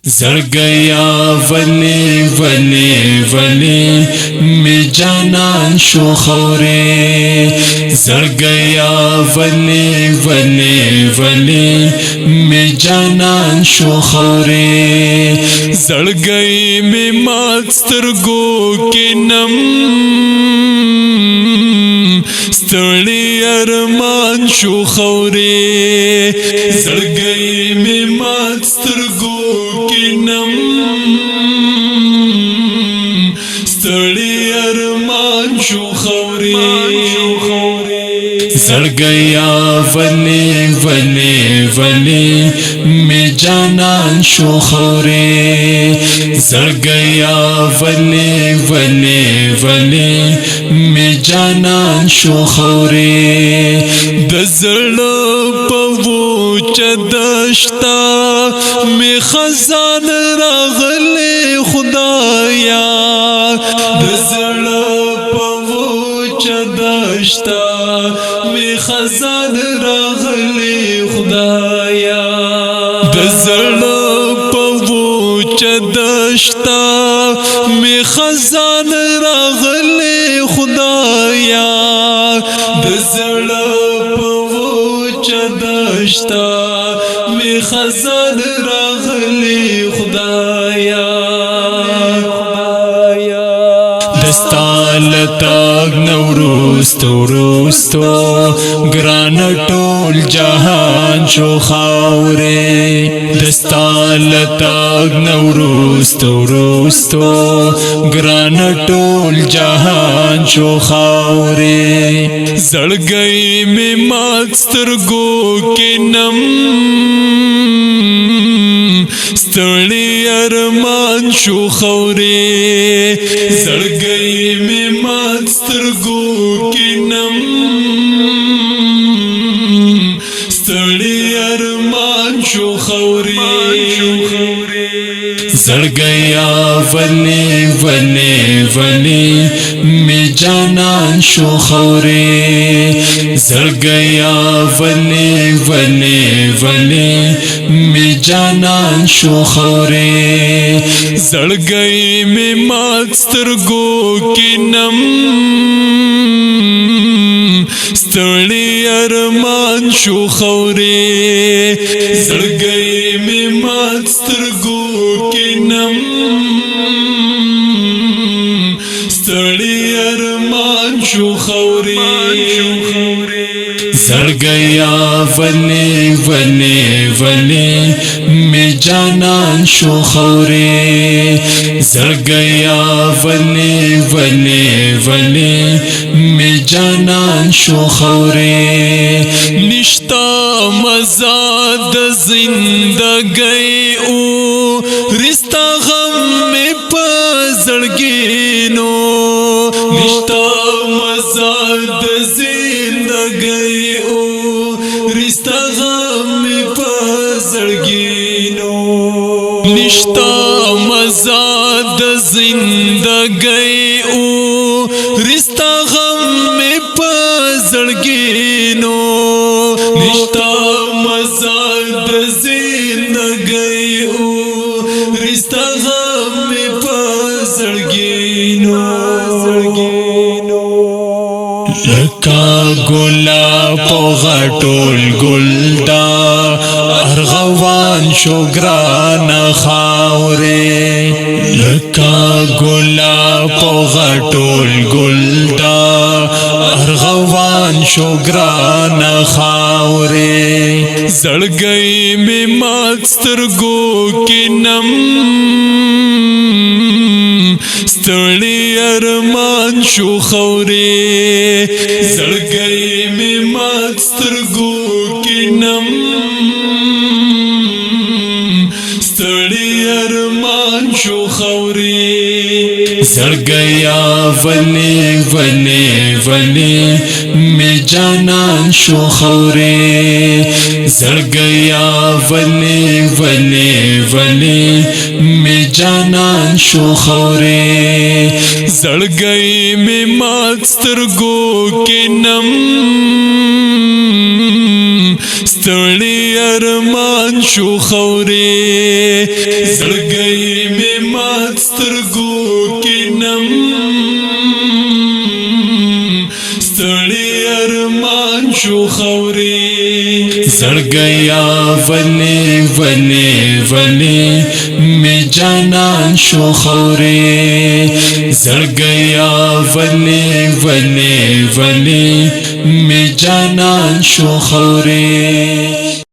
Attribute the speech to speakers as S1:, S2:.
S1: زړګیا ولی ولی ولی می جانان شو خورې زړګیا ولی ولی ولی می جانان شو خورې زړګی می مات سترګو کې نم ستړي ارمان شو خورې زړګی می مات سترګو کې نم ستړي ارمان شو خورې زړګیا ولی ولی ولی می جانان شو خورې زړګیا ولی ولی ولی می جانان شو خورې د زړه په وچ دشتا می خزان راغلی خدایا د زړه په وچ دشتا می خزان راغلی خدایا د زړه په وچ دشتا می خزان راغلی خدایا د زړه په وچ دشتا می خزان راغلی خدایا دستال تاگ نوروستو روستو گران ټول جهان شو خاورې دستال تاگ نوروستو روستو گران ټول جهان شو خاورې زړګی می مات سترګو کې نم ستړي ارمان شو خورې زړګی می مات سترګو کې نم ستړي ارمان شو خورې زړګیا ولی ولی ولی می جانان شو خورې زړګیا ولی ولی ولی می جانان شو خورې زړګی می مات سترګو کې نم ستړي ارمان شو خورې زړګی می مات سترګو کې نم ستړي ارمان شو خورې زړګیا ولی ولی ولی می جانان شو خورې زړګیا ولی ولی ولی می جانان شو خورې نشتا مزه د زندګۍ او رستا غم می په زړګینو نشتا مزه د زندګۍ او رستا غم می په زړګینو نشتا مزه د زندګۍ او رستا غم می په زړګینو نشتا مزه د زندګۍ او رستا غم می په زړګینو لکا ګلا په غټول ګلدا ارغوان شو ګران خاورې لکا ګلا په غټول ګلدا ارغوان شو ګران خاورې زړګی می مات سترګو کې نم ستړي ارمان شو خورې زړګی می مات سترګو کې نم ستړي ارمان شو خورې زړګیا ولی ولی ولی می جانان شو خورې زړګیا ولی ولی ولی می جانان شو خورې زړګی می مات سترګو کې نم ستړي ارمان شو خورې زړګی می مات سترګو کې نم ستړي ارمان شو خورې زړګیا ولی ولی ولی می جانان شو خورې زړګیا ولی ولی ولی می جانان شو خورې